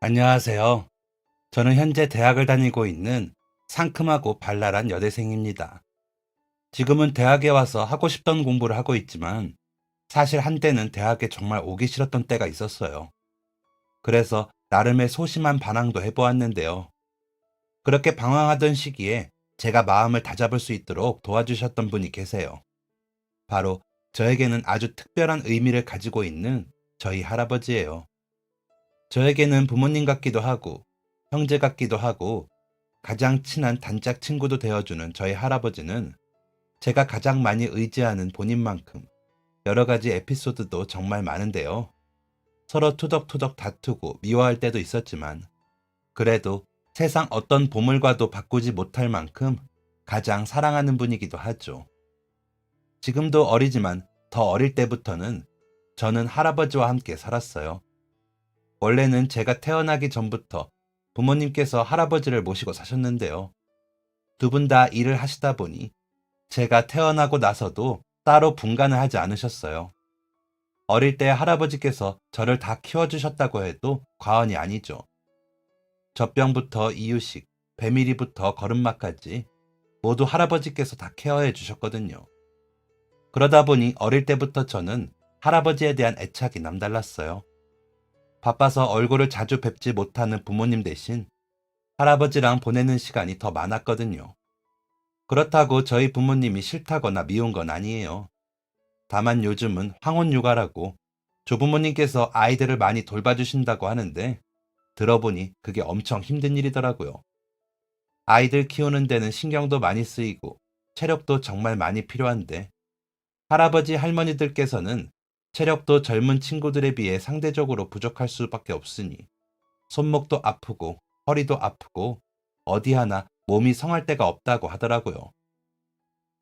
안녕하세요. 저는 현재 대학을 다니고 있는 상큼하고 발랄한 여대생입니다. 지금은 대학에 와서 하고 싶던 공부를 하고 있지만 사실 한때는 대학에 정말 오기 싫었던 때가 있었어요. 그래서 나름의 소심한 반항도 해보았는데요. 그렇게 방황하던 시기에 제가 마음을 다잡을 수 있도록 도와주셨던 분이 계세요. 바로 저에게는 아주 특별한 의미를 가지고 있는 저희 할아버지예요. 저에게는 부모님 같기도 하고 형제 같기도 하고 가장 친한 단짝 친구도 되어주는 저희 할아버지는 제가 가장 많이 의지하는 본인만큼 여러 가지 에피소드도 정말 많은데요. 서로 투덕투덕 다투고 미워할 때도 있었지만 그래도 세상 어떤 보물과도 바꾸지 못할 만큼 가장 사랑하는 분이기도 하죠. 지금도 어리지만 더 어릴 때부터는 저는 할아버지와 함께 살았어요. 원래는 제가 태어나기 전부터 부모님께서 할아버지를 모시고 사셨는데요. 두 분 다 일을 하시다 보니 제가 태어나고 나서도 따로 분간을 하지 않으셨어요. 어릴 때 할아버지께서 저를 다 키워주셨다고 해도 과언이 아니죠. 젖병부터 이유식, 배밀이부터 걸음마까지 모두 할아버지께서 다 케어해 주셨거든요. 그러다 보니 어릴 때부터 저는 할아버지에 대한 애착이 남달랐어요. 바빠서 얼굴을 자주 뵙지 못하는 부모님 대신 할아버지랑 보내는 시간이 더 많았거든요. 그렇다고 저희 부모님이 싫다거나 미운 건 아니에요. 다만 요즘은 황혼 육아라고 조부모님께서 아이들을 많이 돌봐주신다고 하는데 들어보니 그게 엄청 힘든 일이더라고요. 아이들 키우는 데는 신경도 많이 쓰이고 체력도 정말 많이 필요한데 할아버지 할머니들께서는 체력도 젊은 친구들에 비해 상대적으로 부족할 수밖에 없으니 손목도 아프고 허리도 아프고 어디 하나 몸이 성할 데가 없다고 하더라고요.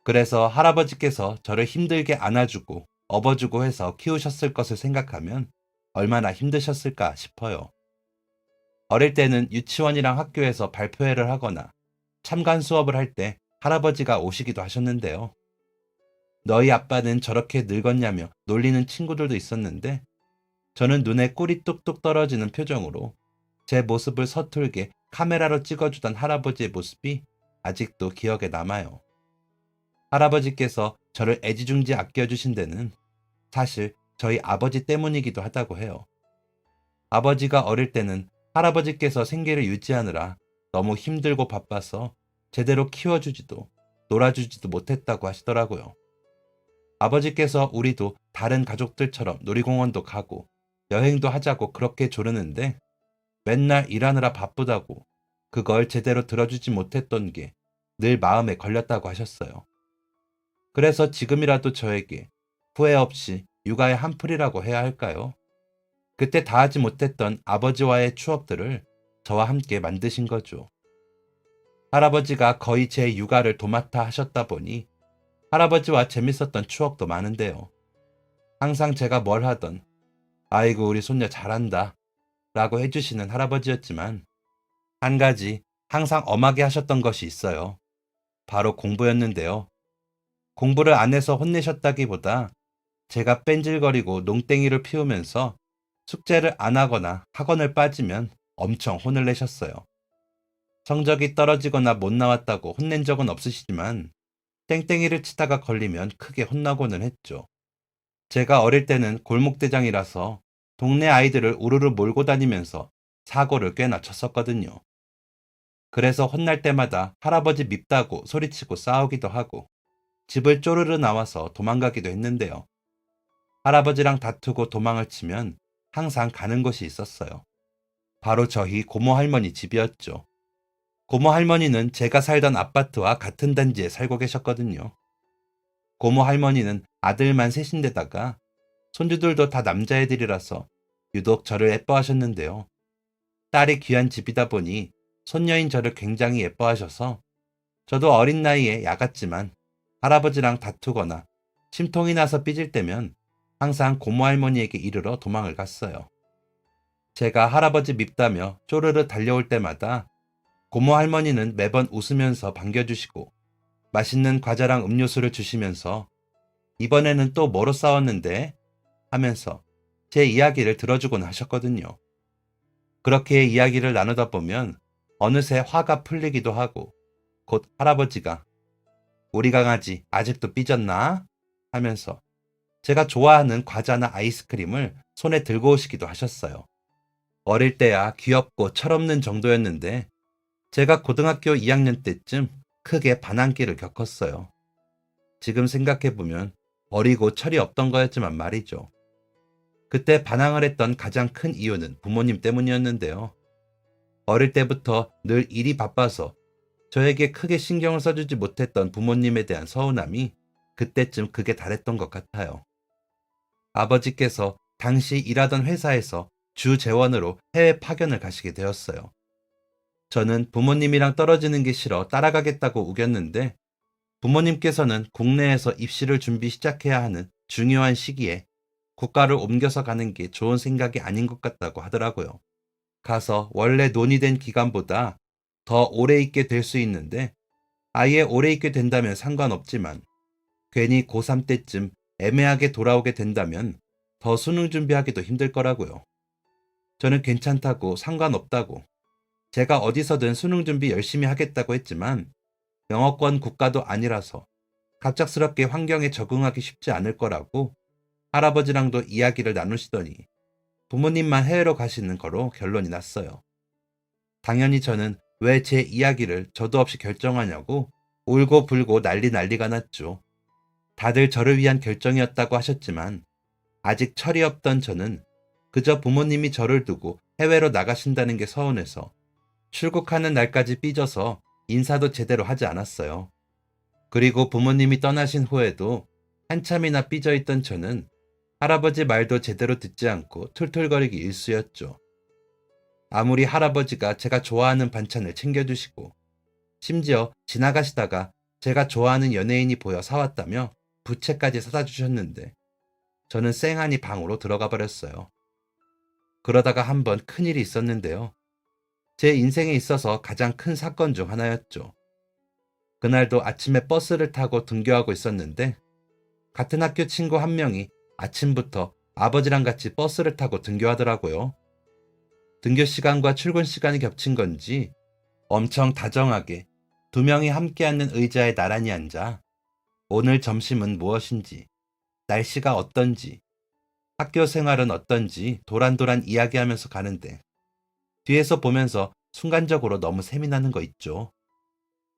그래서 할아버지께서 저를 힘들게 안아주고 업어주고 해서 키우셨을 것을 생각하면 얼마나 힘드셨을까 싶어요. 어릴 때는 유치원이랑 학교에서 발표회를 하거나 참관 수업을 할 때 할아버지가 오시기도 하셨는데요. 너희 아빠는 저렇게 늙었냐며 놀리는 친구들도 있었는데 저는 눈에 꿀이 뚝뚝 떨어지는 표정으로 제 모습을 서툴게 카메라로 찍어주던 할아버지의 모습이 아직도 기억에 남아요. 할아버지께서 저를 애지중지 아껴주신 데는 사실 저희 아버지 때문이기도 하다고 해요. 아버지가 어릴 때는 할아버지께서 생계를 유지하느라 너무 힘들고 바빠서 제대로 키워주지도 놀아주지도 못했다고 하시더라고요. 아버지께서 우리도 다른 가족들처럼 놀이공원도 가고 여행도 하자고 그렇게 조르는데 맨날 일하느라 바쁘다고 그걸 제대로 들어주지 못했던 게 늘 마음에 걸렸다고 하셨어요. 그래서 지금이라도 저에게 후회 없이 육아의 한풀이라고 해야 할까요? 그때 다하지 못했던 아버지와의 추억들을 저와 함께 만드신 거죠. 할아버지가 거의 제 육아를 도맡아 하셨다 보니 할아버지와 재밌었던 추억도 많은데요. 항상 제가 뭘 하던 아이고 우리 손녀 잘한다 라고 해주시는 할아버지였지만 한 가지 항상 엄하게 하셨던 것이 있어요. 바로 공부였는데요. 공부를 안 해서 혼내셨다기보다 제가 뺀질거리고 농땡이를 피우면서 숙제를 안 하거나 학원을 빠지면 엄청 혼을 내셨어요. 성적이 떨어지거나 못 나왔다고 혼낸 적은 없으시지만 땡땡이를 치다가 걸리면 크게 혼나고는 했죠. 제가 어릴 때는 골목대장이라서 동네 아이들을 우르르 몰고 다니면서 사고를 꽤나 쳤었거든요. 그래서 혼날 때마다 할아버지 밉다고 소리치고 싸우기도 하고 집을 쪼르르 나와서 도망가기도 했는데요. 할아버지랑 다투고 도망을 치면 항상 가는 곳이 있었어요. 바로 저희 고모 할머니 집이었죠. 고모 할머니는 제가 살던 아파트와 같은 단지에 살고 계셨거든요. 고모 할머니는 아들만 셋인데다가 손주들도 다 남자애들이라서 유독 저를 예뻐하셨는데요. 딸이 귀한 집이다 보니 손녀인 저를 굉장히 예뻐하셔서 저도 어린 나이에 야갔지만 할아버지랑 다투거나 심통이 나서 삐질 때면 항상 고모 할머니에게 이르러 도망을 갔어요. 제가 할아버지 밉다며 쪼르르 달려올 때마다 고모 할머니는 매번 웃으면서 반겨주시고 맛있는 과자랑 음료수를 주시면서 이번에는 또 뭐로 싸웠는데? 하면서 제 이야기를 들어주곤 하셨거든요. 그렇게 이야기를 나누다 보면 어느새 화가 풀리기도 하고 곧 할아버지가 "우리 강아지 아직도 삐졌나?" 하면서 제가 좋아하는 과자나 아이스크림을 손에 들고 오시기도 하셨어요. 어릴 때야 귀엽고 철없는 정도였는데 제가 고등학교 2학년 때쯤 크게 반항기를 겪었어요. 지금 생각해보면 어리고 철이 없던 거였지만 말이죠. 그때 반항을 했던 가장 큰 이유는 부모님 때문이었는데요. 어릴 때부터 늘 일이 바빠서 저에게 크게 신경을 써주지 못했던 부모님에 대한 서운함이 그때쯤 극에 달했던 것 같아요. 아버지께서 당시 일하던 회사에서 주 재원으로 해외 파견을 가시게 되었어요. 저는 부모님이랑 떨어지는 게 싫어 따라가겠다고 우겼는데 부모님께서는 국내에서 입시를 준비 시작해야 하는 중요한 시기에 국가를 옮겨서 가는 게 좋은 생각이 아닌 것 같다고 하더라고요. 가서 원래 논의된 기간보다 더 오래 있게 될 수 있는데 아예 오래 있게 된다면 상관없지만 괜히 고3 때쯤 애매하게 돌아오게 된다면 더 수능 준비하기도 힘들 거라고요. 저는 괜찮다고 상관없다고 제가 어디서든 수능 준비 열심히 하겠다고 했지만 영어권 국가도 아니라서 갑작스럽게 환경에 적응하기 쉽지 않을 거라고 할아버지랑도 이야기를 나누시더니 부모님만 해외로 가시는 거로 결론이 났어요. 당연히 저는 왜 제 이야기를 저도 없이 결정하냐고 울고 불고 난리가 났죠. 다들 저를 위한 결정이었다고 하셨지만 아직 철이 없던 저는 그저 부모님이 저를 두고 해외로 나가신다는 게 서운해서 출국하는 날까지 삐져서 인사도 제대로 하지 않았어요. 그리고 부모님이 떠나신 후에도 한참이나 삐져 있던 저는 할아버지 말도 제대로 듣지 않고 툴툴거리기 일쑤였죠. 아무리 할아버지가 제가 좋아하는 반찬을 챙겨주시고 심지어 지나가시다가 제가 좋아하는 연예인이 보여 사왔다며 부채까지 사다 주셨는데 저는 쌩하니 방으로 들어가 버렸어요. 그러다가 한번 큰일이 있었는데요. 제 인생에 있어서 가장 큰 사건 중 하나였죠. 그날도 아침에 버스를 타고 등교하고 있었는데 같은 학교 친구 한 명이 아침부터 아버지랑 같이 버스를 타고 등교하더라고요. 등교 시간과 출근 시간이 겹친 건지 엄청 다정하게 두 명이 함께 앉는 의자에 나란히 앉아 오늘 점심은 무엇인지, 날씨가 어떤지, 학교 생활은 어떤지 도란도란 이야기하면서 가는데 뒤에서 보면서 순간적으로 너무 셈이 나는 거 있죠.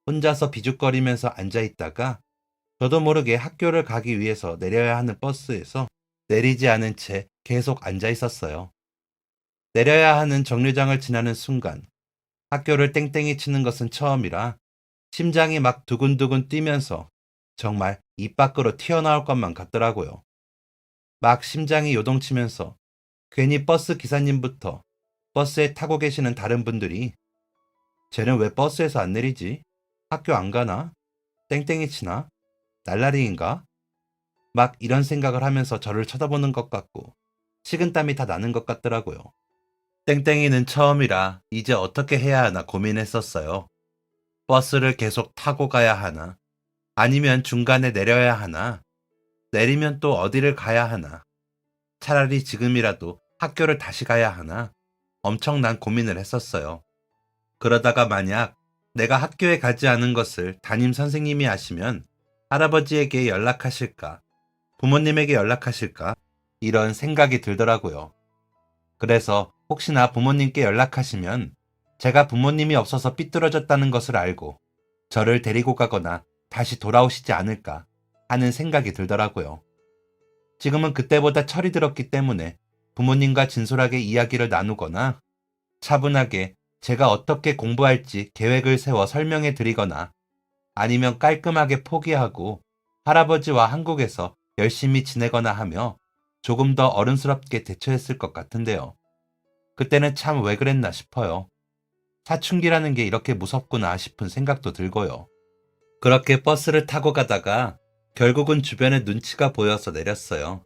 혼자서 비죽거리면서 앉아있다가 저도 모르게 학교를 가기 위해서 내려야 하는 버스에서 내리지 않은 채 계속 앉아있었어요. 내려야 하는 정류장을 지나는 순간 학교를 땡땡이 치는 것은 처음이라 심장이 막 두근두근 뛰면서 정말 입 밖으로 튀어나올 것만 같더라고요. 막 심장이 요동치면서 괜히 버스 기사님부터 버스에 타고 계시는 다른 분들이 쟤는 왜 버스에서 안 내리지? 학교 안 가나? 땡땡이 치나? 날라리인가? 막 이런 생각을 하면서 저를 쳐다보는 것 같고 식은땀이 다 나는 것 같더라고요. 땡땡이는 처음이라 이제 어떻게 해야 하나 고민했었어요. 버스를 계속 타고 가야 하나? 아니면 중간에 내려야 하나? 내리면 또 어디를 가야 하나? 차라리 지금이라도 학교를 다시 가야 하나? 엄청난 고민을 했었어요. 그러다가 만약 내가 학교에 가지 않은 것을 담임 선생님이 아시면 할아버지에게 연락하실까? 부모님에게 연락하실까? 이런 생각이 들더라고요. 그래서 혹시나 부모님께 연락하시면 제가 부모님이 없어서 삐뚤어졌다는 것을 알고 저를 데리고 가거나 다시 돌아오시지 않을까 하는 생각이 들더라고요. 지금은 그때보다 철이 들었기 때문에 부모님과 진솔하게 이야기를 나누거나 차분하게 제가 어떻게 공부할지 계획을 세워 설명해 드리거나 아니면 깔끔하게 포기하고 할아버지와 한국에서 열심히 지내거나 하며 조금 더 어른스럽게 대처했을 것 같은데요. 그때는 참 왜 그랬나 싶어요. 사춘기라는 게 이렇게 무섭구나 싶은 생각도 들고요. 그렇게 버스를 타고 가다가 결국은 주변에 눈치가 보여서 내렸어요.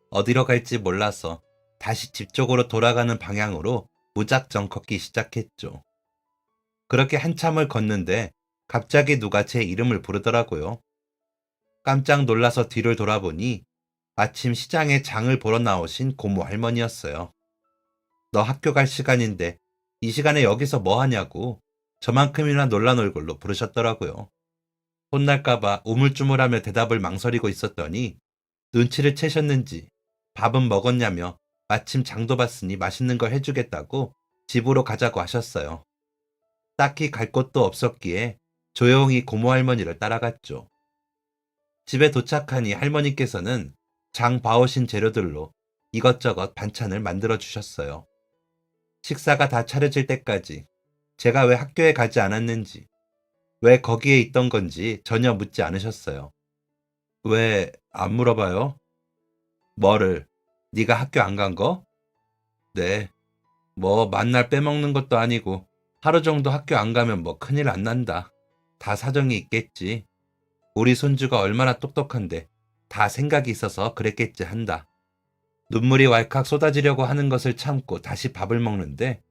어디로 갈지 몰라서 다시 집 쪽으로 돌아가는 방향으로 무작정 걷기 시작했죠. 그렇게 한참을 걷는데 갑자기 누가 제 이름을 부르더라고요. 깜짝 놀라서 뒤를 돌아보니 마침 시장에 장을 보러 나오신 고모 할머니였어요. 너 학교 갈 시간인데 이 시간에 여기서 뭐 하냐고 저만큼이나 놀란 얼굴로 부르셨더라고요. 혼날까봐 우물쭈물하며 대답을 망설이고 있었더니 눈치를 채셨는지 밥은 먹었냐며 마침 장도 봤으니 맛있는 걸 해주겠다고 집으로 가자고 하셨어요. 딱히 갈 곳도 없었기에 조용히 고모 할머니를 따라갔죠. 집에 도착하니 할머니께서는 장 봐오신 재료들로 이것저것 반찬을 만들어 주셨어요. 식사가 다 차려질 때까지 제가 왜 학교에 가지 않았는지, 왜 거기에 있던 건지 전혀 묻지 않으셨어요. 왜 안 물어봐요? 뭐를? 네가 학교 안 간 거? 네. 뭐 만날 빼먹는 것도 아니고 하루 정도 학교 안 가면 뭐 큰일 안 난다. 다 사정이 있겠지. 우리 손주가 얼마나 똑똑한데 다 생각이 있어서 그랬겠지 한다. 눈물이 왈칵 쏟아지려고 하는 것을 참고 다시 밥을 먹는데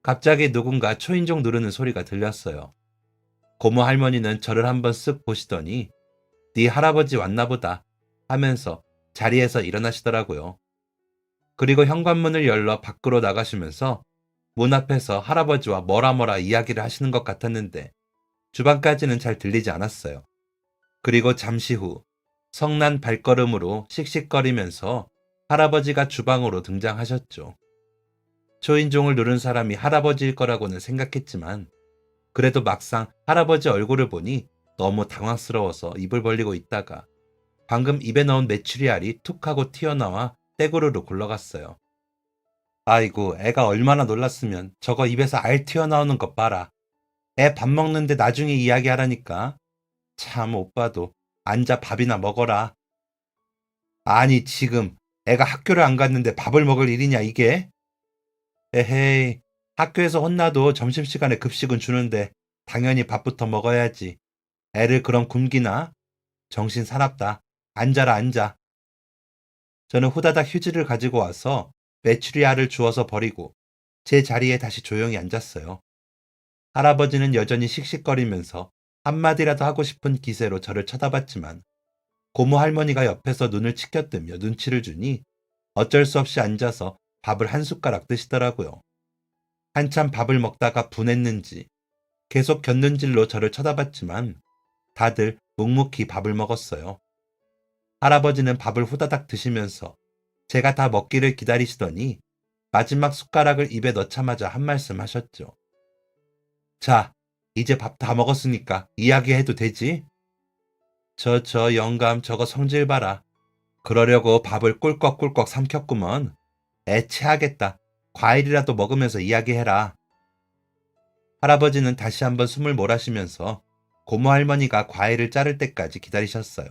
갑자기 누군가 초인종 누르는 소리가 들렸어요. 고모 할머니는 저를 한번 쓱 보시더니 네 할아버지 왔나 보다 하면서 자리에서 일어나시더라고요. 그리고 현관문을 열러 밖으로 나가시면서 문 앞에서 할아버지와 뭐라 이야기를 하시는 것 같았는데 주방까지는 잘 들리지 않았어요. 그리고 잠시 후 성난 발걸음으로 씩씩거리면서 할아버지가 주방으로 등장하셨죠. 초인종을 누른 사람이 할아버지일 거라고는 생각했지만 그래도 막상 할아버지 얼굴을 보니 너무 당황스러워서 입을 벌리고 있다가 방금 입에 넣은 메추리알이 툭 하고 튀어나와 떼구르르 굴러갔어요. 아이고, 애가 얼마나 놀랐으면 저거 입에서 알 튀어나오는 것 봐라. 애 밥 먹는데 나중에 이야기하라니까. 참, 오빠도 앉아 밥이나 먹어라. 아니, 지금 애가 학교를 안 갔는데 밥을 먹을 일이냐, 이게? 에헤이, 학교에서 혼나도 점심시간에 급식은 주는데 당연히 밥부터 먹어야지. 애를 그럼 굶기나? 정신 사납다. 앉아라, 앉아. 저는 후다닥 휴지를 가지고 와서 메추리알을 주워서 버리고 제 자리에 다시 조용히 앉았어요. 할아버지는 여전히 씩씩거리면서 한마디라도 하고 싶은 기세로 저를 쳐다봤지만 고모 할머니가 옆에서 눈을 치켜뜨며 눈치를 주니 어쩔 수 없이 앉아서 밥을 한 숟가락 드시더라고요. 한참 밥을 먹다가 분했는지 계속 곁눈질로 저를 쳐다봤지만 다들 묵묵히 밥을 먹었어요. 할아버지는 밥을 후다닥 드시면서 제가 다 먹기를 기다리시더니 마지막 숟가락을 입에 넣자마자 한 말씀 하셨죠. 자, 이제 밥 다 먹었으니까 이야기해도 되지? 저 영감 저거 성질 봐라. 그러려고 밥을 꿀꺽꿀꺽 삼켰구먼. 애 체하겠다. 과일이라도 먹으면서 이야기해라. 할아버지는 다시 한번 숨을 몰아쉬면서 고모 할머니가 과일을 자를 때까지 기다리셨어요.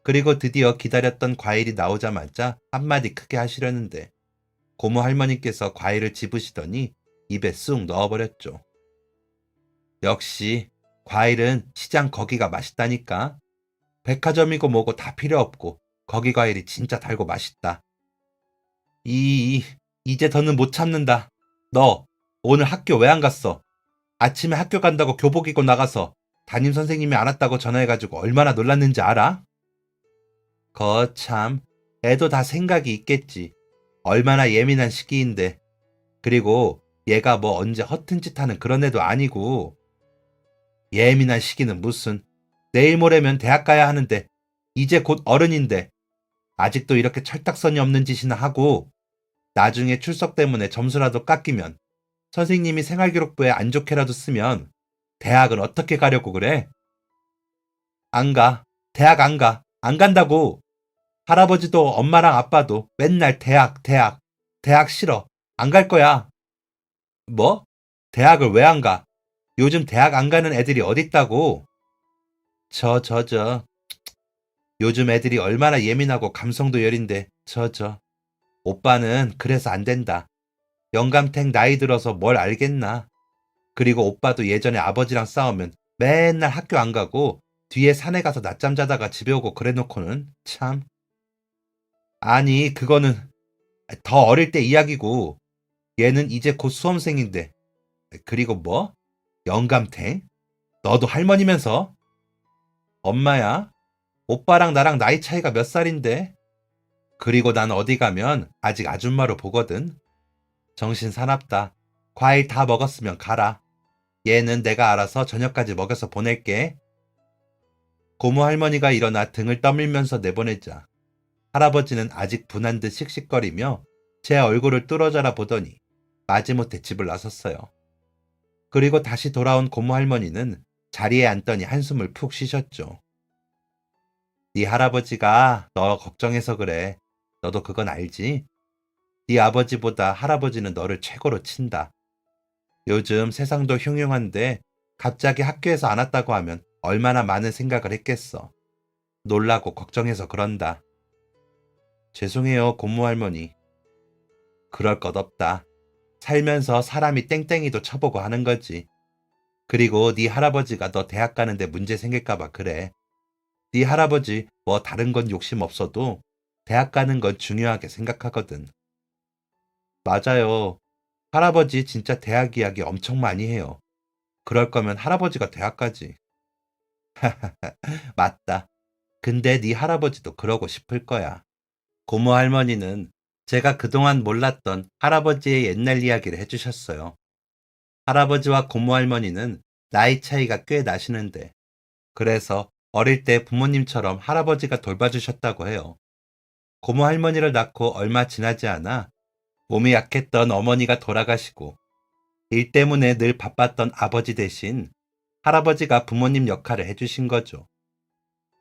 그리고 드디어 기다렸던 과일이 나오자마자 한마디 크게 하시려는데 고모 할머니께서 과일을 집으시더니 입에 쑥 넣어버렸죠. 역시 과일은 시장 거기가 맛있다니까. 백화점이고 뭐고 다 필요 없고 거기 과일이 진짜 달고 맛있다. 이제 더는 못 참는다. 너 오늘 학교 왜 안 갔어? 아침에 학교 간다고 교복 입고 나가서 담임 선생님이 안 왔다고 전화해가지고 얼마나 놀랐는지 알아? 거참, 애도 다 생각이 있겠지. 얼마나 예민한 시기인데. 그리고 얘가 뭐 언제 허튼 짓 하는 그런 애도 아니고. 예민한 시기는 무슨. 내일 모레면 대학 가야 하는데 이제 곧 어른인데 아직도 이렇게 철딱선이 없는 짓이나 하고 나중에 출석 때문에 점수라도 깎이면 선생님이 생활기록부에 안 좋게라도 쓰면 대학은 어떻게 가려고 그래? 안 가. 대학 안 가. 안 간다고. 할아버지도 엄마랑 아빠도 맨날 대학 싫어. 안 갈 거야. 뭐? 대학을 왜 안 가? 요즘 대학 안 가는 애들이 어딨다고? 저. 요즘 애들이 얼마나 예민하고 감성도 여린데, 오빠는 그래서 안 된다. 영감탱 나이 들어서 뭘 알겠나. 그리고 오빠도 예전에 아버지랑 싸우면 맨날 학교 안 가고 뒤에 산에 가서 낮잠 자다가 집에 오고 그래 놓고는 참. 아니, 그거는 더 어릴 때 이야기고 얘는 이제 곧 수험생인데. 그리고 뭐? 영감탱? 너도 할머니면서? 엄마야? 오빠랑 나랑 나이 차이가 몇 살인데? 그리고 난 어디 가면 아직 아줌마로 보거든. 정신 사납다. 과일 다 먹었으면 가라. 얘는 내가 알아서 저녁까지 먹여서 보낼게. 고모 할머니가 일어나 등을 떠밀면서 내보내자 할아버지는 아직 분한 듯 씩씩거리며 제 얼굴을 뚫어져라 보더니 마지못해 집을 나섰어요. 그리고 다시 돌아온 고모 할머니는 자리에 앉더니 한숨을 푹 쉬셨죠. 네 할아버지가 너 걱정해서 그래. 너도 그건 알지? 네 아버지보다 할아버지는 너를 최고로 친다. 요즘 세상도 흉흉한데 갑자기 학교에서 안 왔다고 하면 얼마나 많은 생각을 했겠어. 놀라고 걱정해서 그런다. 죄송해요, 고모 할머니. 그럴 것 없다. 살면서 사람이 땡땡이도 쳐보고 하는 거지. 그리고 네 할아버지가 너 대학 가는데 문제 생길까 봐 그래. 네 할아버지 뭐 다른 건 욕심 없어도 대학 가는 건 중요하게 생각하거든. 맞아요. 할아버지 진짜 대학 이야기 엄청 많이 해요. 그럴 거면 할아버지가 대학 가지. 맞다. 근데 네 할아버지도 그러고 싶을 거야. 고모 할머니는 제가 그동안 몰랐던 할아버지의 옛날 이야기를 해주셨어요. 할아버지와 고모 할머니는 나이 차이가 꽤 나시는데, 그래서 어릴 때 부모님처럼 할아버지가 돌봐주셨다고 해요. 고모 할머니를 낳고 얼마 지나지 않아 몸이 약했던 어머니가 돌아가시고, 일 때문에 늘 바빴던 아버지 대신 할아버지가 부모님 역할을 해주신 거죠.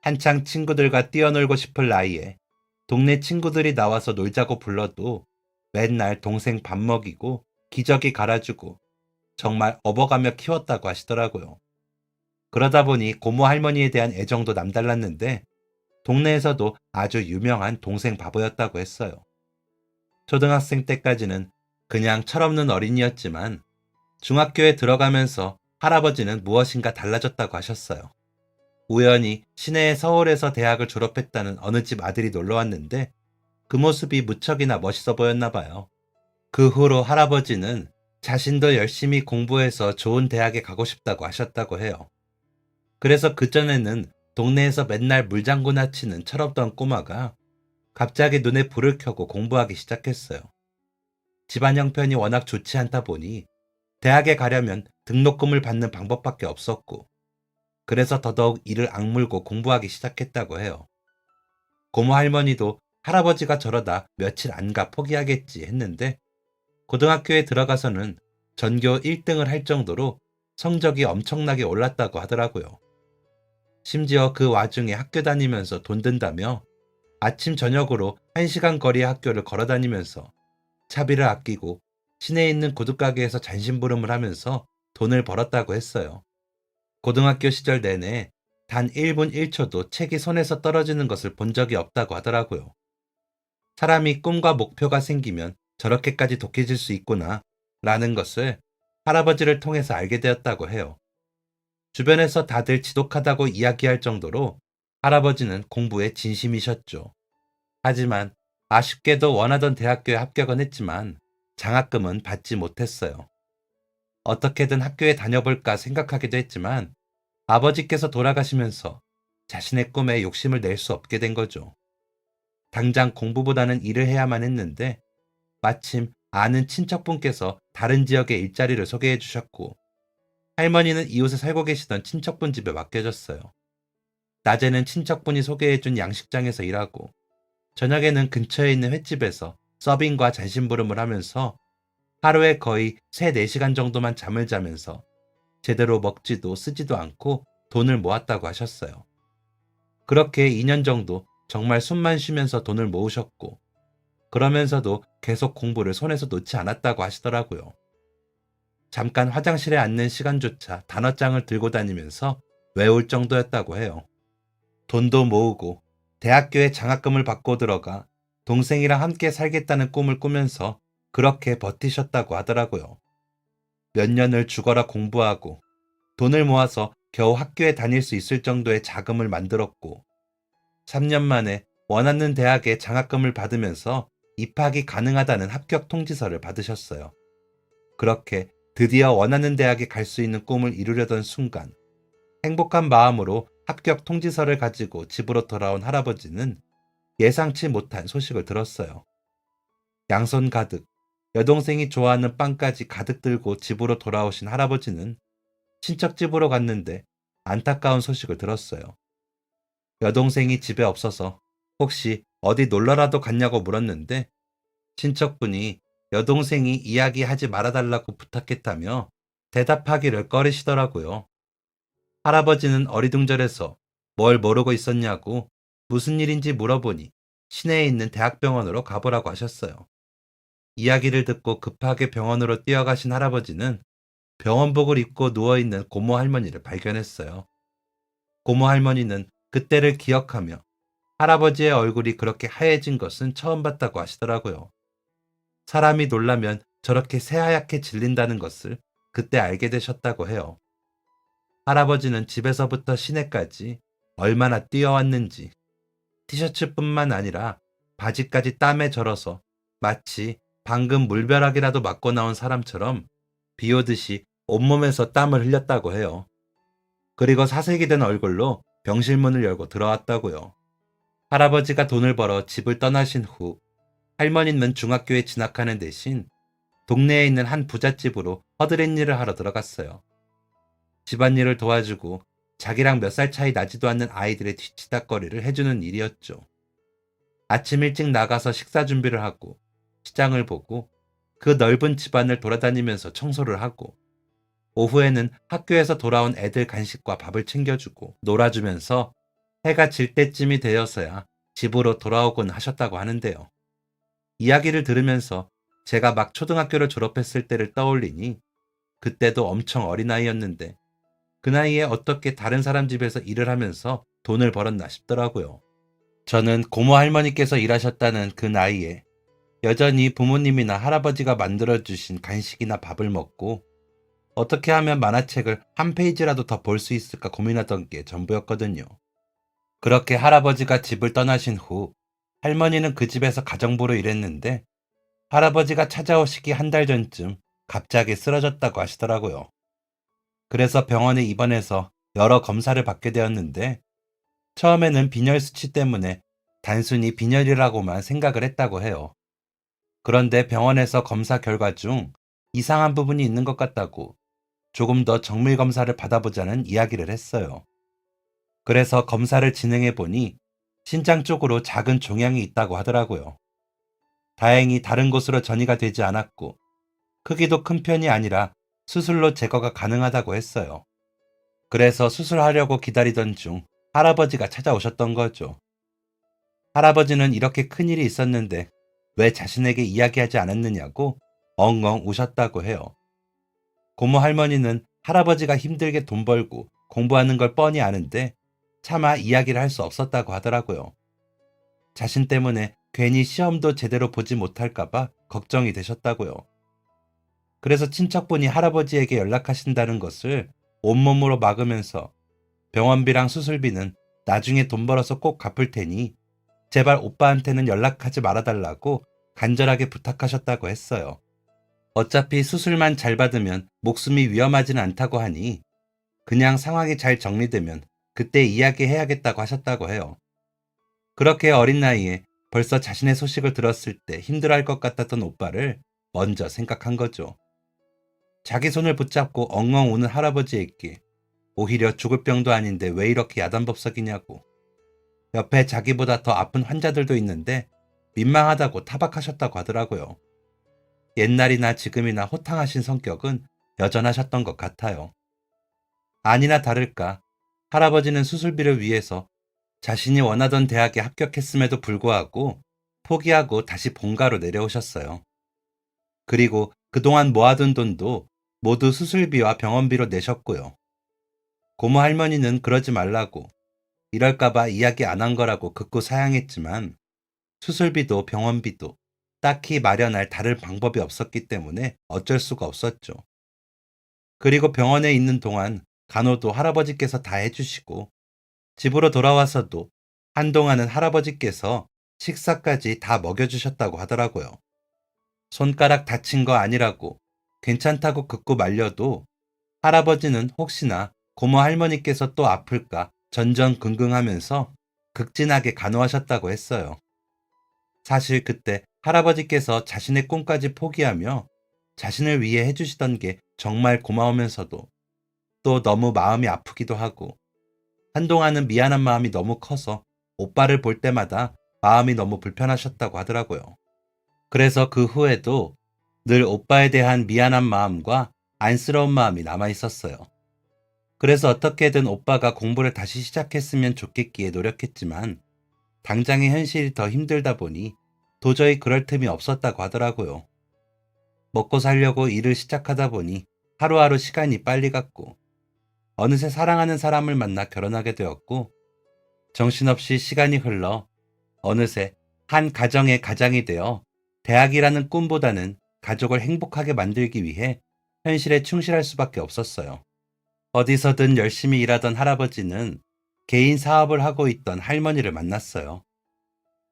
한창 친구들과 뛰어놀고 싶을 나이에 동네 친구들이 나와서 놀자고 불러도 맨날 동생 밥 먹이고 기저귀 갈아주고 정말 업어가며 키웠다고 하시더라고요. 그러다 보니 고모 할머니에 대한 애정도 남달랐는데 동네에서도 아주 유명한 동생 바보였다고 했어요. 초등학생 때까지는 그냥 철없는 어린이였지만 중학교에 들어가면서 할아버지는 무엇인가 달라졌다고 하셨어요. 우연히 시내의 서울에서 대학을 졸업했다는 어느 집 아들이 놀러 왔는데 그 모습이 무척이나 멋있어 보였나 봐요. 그 후로 할아버지는 자신도 열심히 공부해서 좋은 대학에 가고 싶다고 하셨다고 해요. 그래서 그전에는 동네에서 맨날 물장구나 치는 철없던 꼬마가 갑자기 눈에 불을 켜고 공부하기 시작했어요. 집안 형편이 워낙 좋지 않다 보니 대학에 가려면 등록금을 받는 방법밖에 없었고, 그래서 더더욱 이를 악물고 공부하기 시작했다고 해요. 고모 할머니도 할아버지가 저러다 며칠 안 가 포기하겠지 했는데 고등학교에 들어가서는 전교 1등을 할 정도로 성적이 엄청나게 올랐다고 하더라고요. 심지어 그 와중에 학교 다니면서 돈 든다며 아침 저녁으로 1시간 거리의 학교를 걸어 다니면서 차비를 아끼고 시내에 있는 구두가게에서 잔심부름을 하면서 돈을 벌었다고 했어요. 고등학교 시절 내내 단 1분 1초도 책이 손에서 떨어지는 것을 본 적이 없다고 하더라고요. 사람이 꿈과 목표가 생기면 저렇게까지 독해질 수 있구나 라는 것을 할아버지를 통해서 알게 되었다고 해요. 주변에서 다들 지독하다고 이야기할 정도로 할아버지는 공부에 진심이셨죠. 하지만 아쉽게도 원하던 대학교에 합격은 했지만 장학금은 받지 못했어요. 어떻게든 학교에 다녀볼까 생각하기도 했지만 아버지께서 돌아가시면서 자신의 꿈에 욕심을 낼 수 없게 된 거죠. 당장 공부보다는 일을 해야만 했는데 마침 아는 친척분께서 다른 지역에 일자리를 소개해 주셨고 할머니는 이웃에 살고 계시던 친척분 집에 맡겨졌어요. 낮에는 친척분이 소개해 준 양식장에서 일하고 저녁에는 근처에 있는 횟집에서 서빙과 잔심부름을 하면서 하루에 거의 3, 4시간 정도만 잠을 자면서 제대로 먹지도 쓰지도 않고 돈을 모았다고 하셨어요. 그렇게 2년 정도 정말 숨만 쉬면서 돈을 모으셨고 그러면서도 계속 공부를 손에서 놓지 않았다고 하시더라고요. 잠깐 화장실에 앉는 시간조차 단어장을 들고 다니면서 외울 정도였다고 해요. 돈도 모으고 대학교에 장학금을 받고 들어가 동생이랑 함께 살겠다는 꿈을 꾸면서 그렇게 버티셨다고 하더라고요. 몇 년을 죽어라 공부하고 돈을 모아서 겨우 학교에 다닐 수 있을 정도의 자금을 만들었고 3년 만에 원하는 대학에 장학금을 받으면서 입학이 가능하다는 합격 통지서를 받으셨어요. 그렇게 드디어 원하는 대학에 갈 수 있는 꿈을 이루려던 순간 행복한 마음으로 합격 통지서를 가지고 집으로 돌아온 할아버지는 예상치 못한 소식을 들었어요. 양손 가득 여동생이 좋아하는 빵까지 가득 들고 집으로 돌아오신 할아버지는 친척 집으로 갔는데 안타까운 소식을 들었어요. 여동생이 집에 없어서 혹시 어디 놀러라도 갔냐고 물었는데 친척분이 여동생이 이야기하지 말아달라고 부탁했다며 대답하기를 꺼리시더라고요. 할아버지는 어리둥절해서 뭘 모르고 있었냐고 무슨 일인지 물어보니 시내에 있는 대학병원으로 가보라고 하셨어요. 이야기를 듣고 급하게 병원으로 뛰어가신 할아버지는 병원복을 입고 누워있는 고모 할머니를 발견했어요. 고모 할머니는 그때를 기억하며 할아버지의 얼굴이 그렇게 하얘진 것은 처음 봤다고 하시더라고요. 사람이 놀라면 저렇게 새하얗게 질린다는 것을 그때 알게 되셨다고 해요. 할아버지는 집에서부터 시내까지 얼마나 뛰어왔는지 티셔츠뿐만 아니라 바지까지 땀에 절어서 마치 방금 물벼락이라도 맞고 나온 사람처럼 비 오듯이 온몸에서 땀을 흘렸다고 해요. 그리고 사색이 된 얼굴로 병실문을 열고 들어왔다고요. 할아버지가 돈을 벌어 집을 떠나신 후 할머니는 중학교에 진학하는 대신 동네에 있는 한 부잣집으로 허드렛 일을 하러 들어갔어요. 집안일을 도와주고 자기랑 몇 살 차이 나지도 않는 아이들의 뒤치다꺼리를 해주는 일이었죠. 아침 일찍 나가서 식사 준비를 하고 시장을 보고 그 넓은 집안을 돌아다니면서 청소를 하고 오후에는 학교에서 돌아온 애들 간식과 밥을 챙겨주고 놀아주면서 해가 질 때쯤이 되어서야 집으로 돌아오곤 하셨다고 하는데요. 이야기를 들으면서 제가 막 초등학교를 졸업했을 때를 떠올리니 그때도 엄청 어린아이였는데 그 나이에 어떻게 다른 사람 집에서 일을 하면서 돈을 벌었나 싶더라고요. 저는 고모 할머니께서 일하셨다는 그 나이에 여전히 부모님이나 할아버지가 만들어주신 간식이나 밥을 먹고 어떻게 하면 만화책을 한 페이지라도 더 볼 수 있을까 고민하던 게 전부였거든요. 그렇게 할아버지가 집을 떠나신 후 할머니는 그 집에서 가정부로 일했는데 할아버지가 찾아오시기 한 달 전쯤 갑자기 쓰러졌다고 하시더라고요. 그래서 병원에 입원해서 여러 검사를 받게 되었는데 처음에는 빈혈 수치 때문에 단순히 빈혈이라고만 생각을 했다고 해요. 그런데 병원에서 검사 결과 중 이상한 부분이 있는 것 같다고 조금 더 정밀 검사를 받아보자는 이야기를 했어요. 그래서 검사를 진행해 보니 신장 쪽으로 작은 종양이 있다고 하더라고요. 다행히 다른 곳으로 전이가 되지 않았고 크기도 큰 편이 아니라 수술로 제거가 가능하다고 했어요. 그래서 수술하려고 기다리던 중 할아버지가 찾아오셨던 거죠. 할아버지는 이렇게 큰일이 있었는데 왜 자신에게 이야기하지 않았느냐고 엉엉 우셨다고 해요. 고모 할머니는 할아버지가 힘들게 돈 벌고 공부하는 걸 뻔히 아는데 차마 이야기를 할 수 없었다고 하더라고요. 자신 때문에 괜히 시험도 제대로 보지 못할까봐 걱정이 되셨다고요. 그래서 친척분이 할아버지에게 연락하신다는 것을 온몸으로 막으면서 병원비랑 수술비는 나중에 돈 벌어서 꼭 갚을 테니 제발 오빠한테는 연락하지 말아달라고 간절하게 부탁하셨다고 했어요. 어차피 수술만 잘 받으면 목숨이 위험하지는 않다고 하니 그냥 상황이 잘 정리되면 그때 이야기해야겠다고 하셨다고 해요. 그렇게 어린 나이에 벌써 자신의 소식을 들었을 때 힘들어할 것 같았던 오빠를 먼저 생각한 거죠. 자기 손을 붙잡고 엉엉 우는 할아버지에게 오히려 죽을 병도 아닌데 왜 이렇게 야단법석이냐고 옆에 자기보다 더 아픈 환자들도 있는데 민망하다고 타박하셨다고 하더라고요. 옛날이나 지금이나 호탕하신 성격은 여전하셨던 것 같아요. 아니나 다를까 할아버지는 수술비를 위해서 자신이 원하던 대학에 합격했음에도 불구하고 포기하고 다시 본가로 내려오셨어요. 그리고 그동안 모아둔 돈도 모두 수술비와 병원비로 내셨고요. 고모 할머니는 그러지 말라고 이럴까봐 이야기 안 한 거라고 극구 사양했지만 수술비도 병원비도 딱히 마련할 다른 방법이 없었기 때문에 어쩔 수가 없었죠. 그리고 병원에 있는 동안 간호도 할아버지께서 다 해주시고 집으로 돌아와서도 한동안은 할아버지께서 식사까지 다 먹여주셨다고 하더라고요. 손가락 다친 거 아니라고 괜찮다고 극구 말려도 할아버지는 혹시나 고모 할머니께서 또 아플까 전전긍긍하면서 극진하게 간호하셨다고 했어요. 사실 그때 할아버지께서 자신의 꿈까지 포기하며 자신을 위해 해주시던 게 정말 고마우면서도 또 너무 마음이 아프기도 하고 한동안은 미안한 마음이 너무 커서 오빠를 볼 때마다 마음이 너무 불편하셨다고 하더라고요. 그래서 그 후에도 늘 오빠에 대한 미안한 마음과 안쓰러운 마음이 남아 있었어요. 그래서 어떻게든 오빠가 공부를 다시 시작했으면 좋겠기에 노력했지만 당장의 현실이 더 힘들다 보니 도저히 그럴 틈이 없었다고 하더라고요. 먹고 살려고 일을 시작하다 보니 하루하루 시간이 빨리 갔고 어느새 사랑하는 사람을 만나 결혼하게 되었고 정신없이 시간이 흘러 어느새 한 가정의 가장이 되어 대학이라는 꿈보다는 가족을 행복하게 만들기 위해 현실에 충실할 수밖에 없었어요. 어디서든 열심히 일하던 할아버지는 개인 사업을 하고 있던 할머니를 만났어요.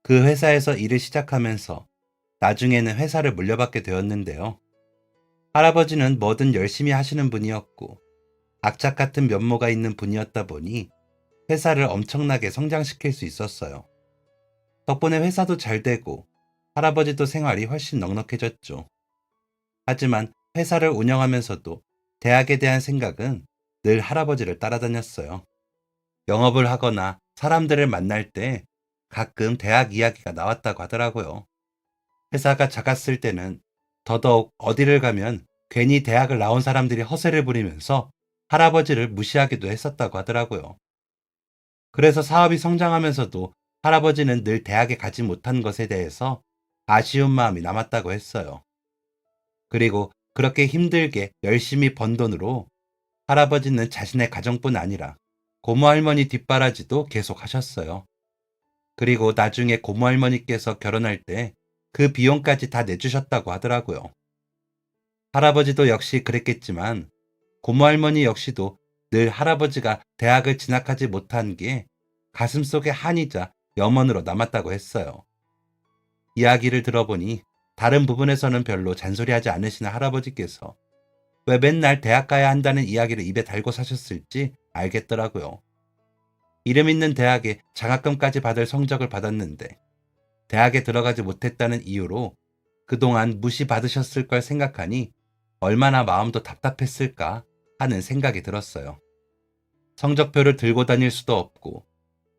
그 회사에서 일을 시작하면서 나중에는 회사를 물려받게 되었는데요. 할아버지는 뭐든 열심히 하시는 분이었고 악착 같은 면모가 있는 분이었다 보니 회사를 엄청나게 성장시킬 수 있었어요. 덕분에 회사도 잘 되고 할아버지도 생활이 훨씬 넉넉해졌죠. 하지만 회사를 운영하면서도 대학에 대한 생각은 늘 할아버지를 따라다녔어요. 영업을 하거나 사람들을 만날 때 가끔 대학 이야기가 나왔다고 하더라고요. 회사가 작았을 때는 더더욱 어디를 가면 괜히 대학을 나온 사람들이 허세를 부리면서 할아버지를 무시하기도 했었다고 하더라고요. 그래서 사업이 성장하면서도 할아버지는 늘 대학에 가지 못한 것에 대해서 아쉬운 마음이 남았다고 했어요. 그리고 그렇게 힘들게 열심히 번 돈으로 할아버지는 자신의 가정뿐 아니라 고모 할머니 뒷바라지도 계속 하셨어요. 그리고 나중에 고모 할머니께서 결혼할 때 그 비용까지 다 내주셨다고 하더라고요. 할아버지도 역시 그랬겠지만 고모 할머니 역시도 늘 할아버지가 대학을 진학하지 못한 게 가슴속에 한이자 염원으로 남았다고 했어요. 이야기를 들어보니 다른 부분에서는 별로 잔소리하지 않으시는 할아버지께서 왜 맨날 대학 가야 한다는 이야기를 입에 달고 사셨을지 알겠더라고요. 이름 있는 대학에 장학금까지 받을 성적을 받았는데 대학에 들어가지 못했다는 이유로 그동안 무시받으셨을 걸 생각하니 얼마나 마음도 답답했을까 하는 생각이 들었어요. 성적표를 들고 다닐 수도 없고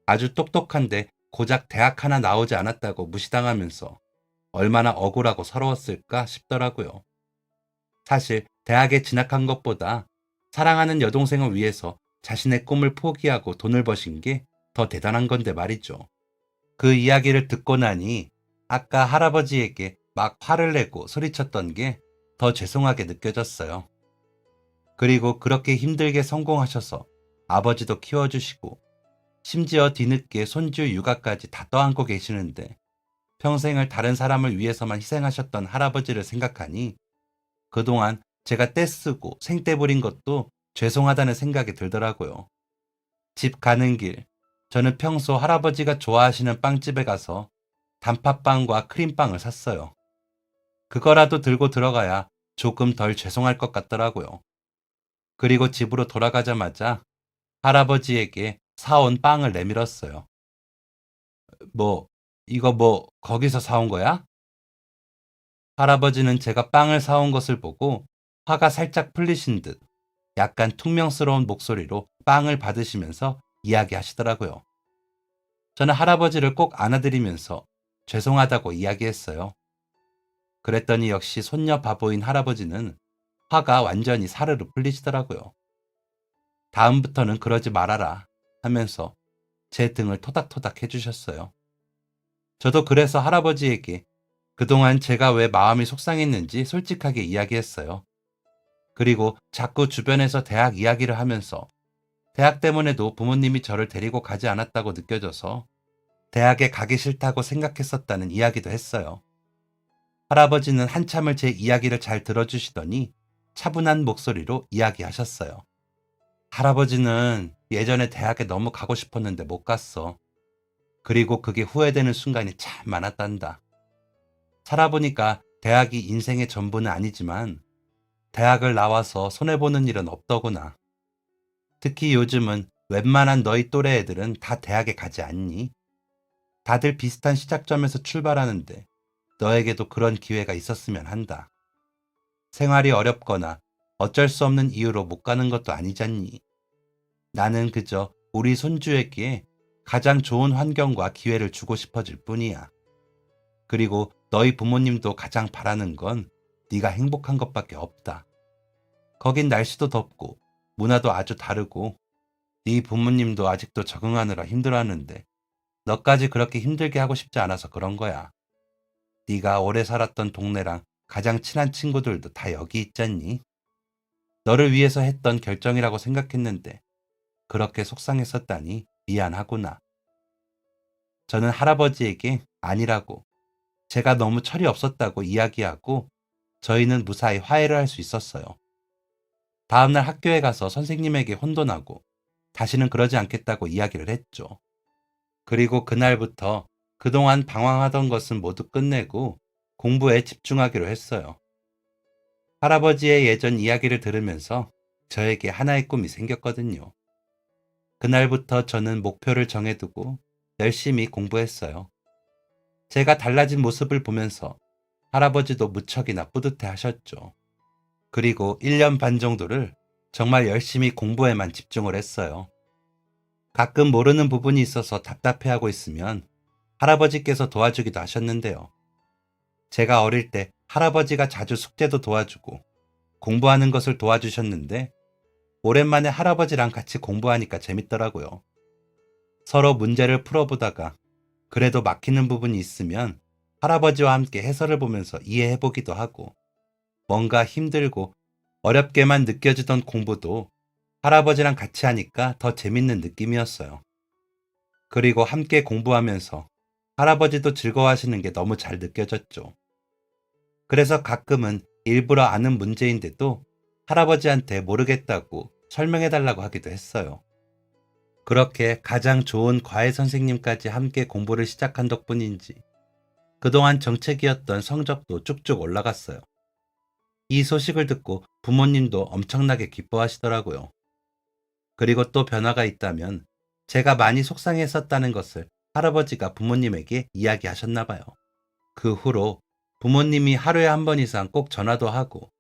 아주 똑똑한데 고작 대학 하나 나오지 않았다고 무시당하면서 얼마나 억울하고 서러웠을까 싶더라고요. 사실 대학에 진학한 것보다 사랑하는 여동생을 위해서 자신의 꿈을 포기하고 돈을 버신 게 더 대단한 건데 말이죠. 그 이야기를 듣고 나니 아까 할아버지에게 막 화를 내고 소리쳤던 게 더 죄송하게 느껴졌어요. 그리고 그렇게 힘들게 성공하셔서 아버지도 키워주시고 심지어 뒤늦게 손주 육아까지 다 떠안고 계시는데 평생을 다른 사람을 위해서만 희생하셨던 할아버지를 생각하니 그동안 제가 떼쓰고 생떼 부린 것도 죄송하다는 생각이 들더라고요. 집 가는 길, 저는 평소 할아버지가 좋아하시는 빵집에 가서 단팥빵과 크림빵을 샀어요. 그거라도 들고 들어가야 조금 덜 죄송할 것 같더라고요. 그리고 집으로 돌아가자마자 할아버지에게 사온 빵을 내밀었어요. 뭐, 이거 뭐, 거기서 사온 거야? 할아버지는 제가 빵을 사온 것을 보고 화가 살짝 풀리신 듯 약간 퉁명스러운 목소리로 빵을 받으시면서 이야기하시더라고요. 저는 할아버지를 꼭 안아드리면서 죄송하다고 이야기했어요. 그랬더니 역시 손녀 바보인 할아버지는 화가 완전히 사르르 풀리시더라고요. 다음부터는 그러지 말아라 하면서 제 등을 토닥토닥 해주셨어요. 저도 그래서 할아버지에게 그동안 제가 왜 마음이 속상했는지 솔직하게 이야기했어요. 그리고 자꾸 주변에서 대학 이야기를 하면서 대학 때문에도 부모님이 저를 데리고 가지 않았다고 느껴져서 대학에 가기 싫다고 생각했었다는 이야기도 했어요. 할아버지는 한참을 제 이야기를 잘 들어주시더니 차분한 목소리로 이야기하셨어요. 할아버지는 예전에 대학에 너무 가고 싶었는데 못 갔어. 그리고 그게 후회되는 순간이 참 많았단다. 살아보니까 대학이 인생의 전부는 아니지만 대학을 나와서 손해보는 일은 없더구나. 특히 요즘은 웬만한 너희 또래 애들은 다 대학에 가지 않니? 다들 비슷한 시작점에서 출발하는데 너에게도 그런 기회가 있었으면 한다. 생활이 어렵거나 어쩔 수 없는 이유로 못 가는 것도 아니잖니. 나는 그저 우리 손주에게 가장 좋은 환경과 기회를 주고 싶어질 뿐이야. 그리고 너희 부모님도 가장 바라는 건 네가 행복한 것밖에 없다. 거긴 날씨도 덥고 문화도 아주 다르고 네 부모님도 아직도 적응하느라 힘들어하는데 너까지 그렇게 힘들게 하고 싶지 않아서 그런 거야. 네가 오래 살았던 동네랑 가장 친한 친구들도 다 여기 있잖니. 너를 위해서 했던 결정이라고 생각했는데 그렇게 속상했었다니 미안하구나. 저는 할아버지에게 아니라고, 제가 너무 철이 없었다고 이야기하고 저희는 무사히 화해를 할 수 있었어요. 다음날 학교에 가서 선생님에게 혼돈하고 다시는 그러지 않겠다고 이야기를 했죠. 그리고 그날부터 그동안 방황하던 것은 모두 끝내고 공부에 집중하기로 했어요. 할아버지의 예전 이야기를 들으면서 저에게 하나의 꿈이 생겼거든요. 그날부터 저는 목표를 정해두고 열심히 공부했어요. 제가 달라진 모습을 보면서 할아버지도 무척이나 뿌듯해 하셨죠. 그리고 1년 반 정도를 정말 열심히 공부에만 집중을 했어요. 가끔 모르는 부분이 있어서 답답해하고 있으면 할아버지께서 도와주기도 하셨는데요. 제가 어릴 때 할아버지가 자주 숙제도 도와주고 공부하는 것을 도와주셨는데 오랜만에 할아버지랑 같이 공부하니까 재밌더라고요. 서로 문제를 풀어보다가 그래도 막히는 부분이 있으면 할아버지와 함께 해설을 보면서 이해해보기도 하고 뭔가 힘들고 어렵게만 느껴지던 공부도 할아버지랑 같이 하니까 더 재밌는 느낌이었어요. 그리고 함께 공부하면서 할아버지도 즐거워하시는 게 너무 잘 느껴졌죠. 그래서 가끔은 일부러 아는 문제인데도 할아버지한테 모르겠다고 설명해달라고 하기도 했어요. 그렇게 가장 좋은 과외 선생님까지 함께 공부를 시작한 덕분인지 그동안 정책이었던 성적도 쭉쭉 올라갔어요. 이 소식을 듣고 부모님도 엄청나게 기뻐하시더라고요. 그리고 또 변화가 있다면 제가 많이 속상했었다는 것을 할아버지가 부모님에게 이야기하셨나 봐요. 그 후로 부모님이 하루에 한 번 이상 꼭 전화도 하고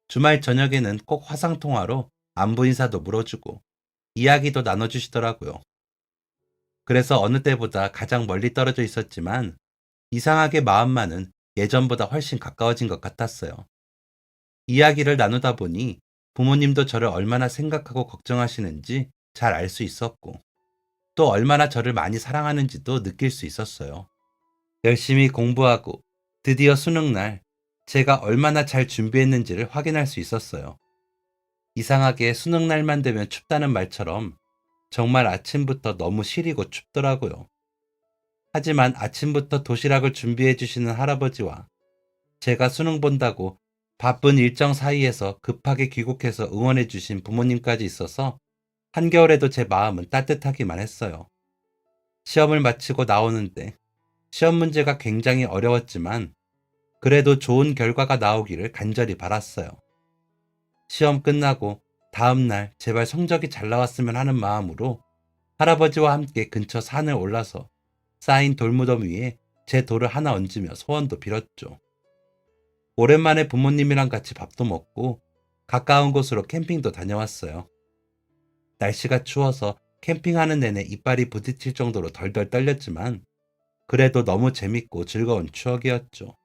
주말 저녁에는 꼭 화상통화로 안부 인사도 물어주고 이야기도 나눠주시더라고요. 그래서 어느 때보다 가장 멀리 떨어져 있었지만 이상하게 마음만은 예전보다 훨씬 가까워진 것 같았어요. 이야기를 나누다 보니 부모님도 저를 얼마나 생각하고 걱정하시는지 잘 알 수 있었고 또 얼마나 저를 많이 사랑하는지도 느낄 수 있었어요. 열심히 공부하고 드디어 수능날 제가 얼마나 잘 준비했는지를 확인할 수 있었어요. 이상하게 수능날만 되면 춥다는 말처럼 정말 아침부터 너무 시리고 춥더라고요. 하지만 아침부터 도시락을 준비해 주시는 할아버지와 제가 수능 본다고 바쁜 일정 사이에서 급하게 귀국해서 응원해 주신 부모님까지 있어서 한겨울에도 제 마음은 따뜻하기만 했어요. 시험을 마치고 나오는데 시험 문제가 굉장히 어려웠지만 그래도 좋은 결과가 나오기를 간절히 바랐어요. 시험 끝나고 다음날 제발 성적이 잘 나왔으면 하는 마음으로 할아버지와 함께 근처 산을 올라서 쌓인 돌무덤 위에 제 돌을 하나 얹으며 소원도 빌었죠. 오랜만에 부모님이랑 같이 밥도 먹고 가까운 곳으로 캠핑도 다녀왔어요. 날씨가 추워서 캠핑하는 내내 이빨이 부딪힐 정도로 덜덜 떨렸지만 그래도 너무 재밌고 즐거운 추억이었죠.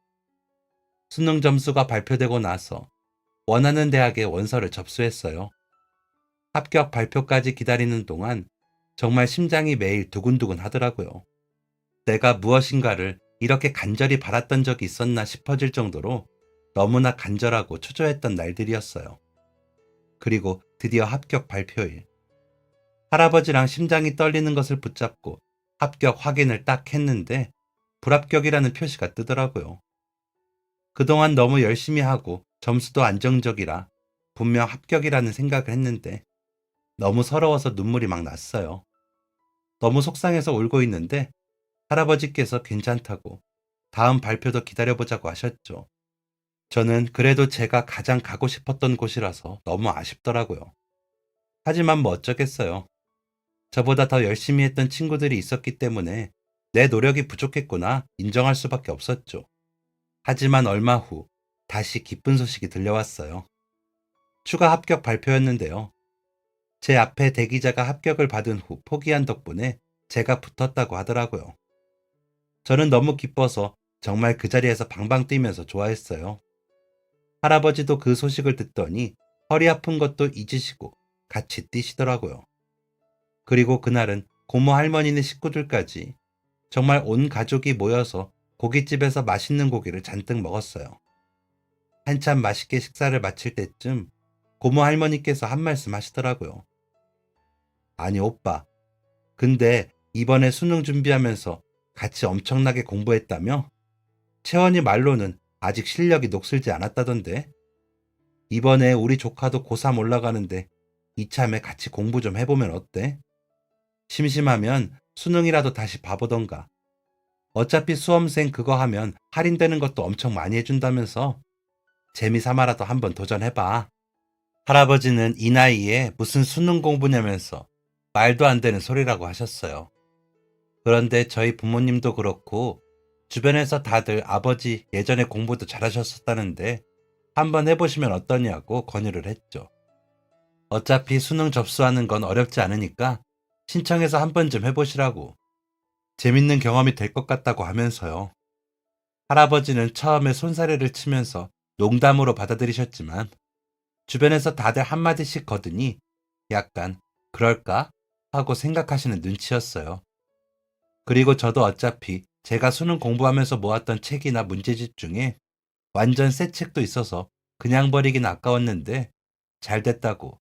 수능 점수가 발표되고 나서 원하는 대학에 원서를 접수했어요. 합격 발표까지 기다리는 동안 정말 심장이 매일 두근두근 하더라고요. 내가 무엇인가를 이렇게 간절히 바랐던 적이 있었나 싶어질 정도로 너무나 간절하고 초조했던 날들이었어요. 그리고 드디어 합격 발표일. 할아버지랑 심장이 떨리는 것을 붙잡고 합격 확인을 딱 했는데 불합격이라는 표시가 뜨더라고요. 그동안 너무 열심히 하고 점수도 안정적이라 분명 합격이라는 생각을 했는데 너무 서러워서 눈물이 막 났어요. 너무 속상해서 울고 있는데 할아버지께서 괜찮다고 다음 발표도 기다려보자고 하셨죠. 저는 그래도 제가 가장 가고 싶었던 곳이라서 너무 아쉽더라고요. 하지만 뭐 어쩌겠어요. 저보다 더 열심히 했던 친구들이 있었기 때문에 내 노력이 부족했구나 인정할 수밖에 없었죠. 하지만 얼마 후 다시 기쁜 소식이 들려왔어요. 추가 합격 발표였는데요. 제 앞에 대기자가 합격을 받은 후 포기한 덕분에 제가 붙었다고 하더라고요. 저는 너무 기뻐서 정말 그 자리에서 방방 뛰면서 좋아했어요. 할아버지도 그 소식을 듣더니 허리 아픈 것도 잊으시고 같이 뛰시더라고요. 그리고 그날은 고모 할머니네 식구들까지 정말 온 가족이 모여서 고깃집에서 맛있는 고기를 잔뜩 먹었어요. 한참 맛있게 식사를 마칠 때쯤 고모 할머니께서 한 말씀 하시더라고요. 아니 오빠, 근데 이번에 수능 준비하면서 같이 엄청나게 공부했다며? 채원이 말로는 아직 실력이 녹슬지 않았다던데? 이번에 우리 조카도 고3 올라가는데 이참에 같이 공부 좀 해보면 어때? 심심하면 수능이라도 다시 봐보던가. 어차피 수험생 그거 하면 할인되는 것도 엄청 많이 해준다면서 재미삼아라도 한번 도전해봐. 할아버지는 이 나이에 무슨 수능 공부냐면서 말도 안 되는 소리라고 하셨어요. 그런데 저희 부모님도 그렇고 주변에서 다들 아버지 예전에 공부도 잘하셨었다는데 한번 해보시면 어떠냐고 권유를 했죠. 어차피 수능 접수하는 건 어렵지 않으니까 신청해서 한 번쯤 해보시라고. 재밌는 경험이 될 것 같다고 하면서요. 할아버지는 처음에 손사래를 치면서 농담으로 받아들이셨지만 주변에서 다들 한마디씩 거드니 약간 그럴까? 하고 생각하시는 눈치였어요. 그리고 저도 어차피 제가 수능 공부하면서 모았던 책이나 문제집 중에 완전 새 책도 있어서 그냥 버리긴 아까웠는데 잘 됐다고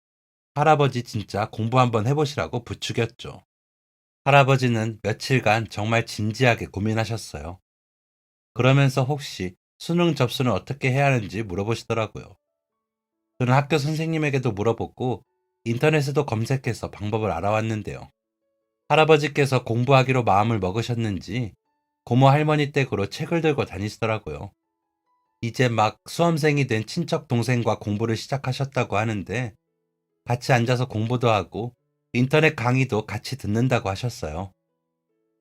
할아버지 진짜 공부 한번 해보시라고 부추겼죠. 할아버지는 며칠간 정말 진지하게 고민하셨어요. 그러면서 혹시 수능 접수는 어떻게 해야 하는지 물어보시더라고요. 저는 학교 선생님에게도 물어보고 인터넷에도 검색해서 방법을 알아왔는데요. 할아버지께서 공부하기로 마음을 먹으셨는지 고모 할머니 댁으로 책을 들고 다니시더라고요. 이제 막 수험생이 된 친척 동생과 공부를 시작하셨다고 하는데 같이 앉아서 공부도 하고 인터넷 강의도 같이 듣는다고 하셨어요.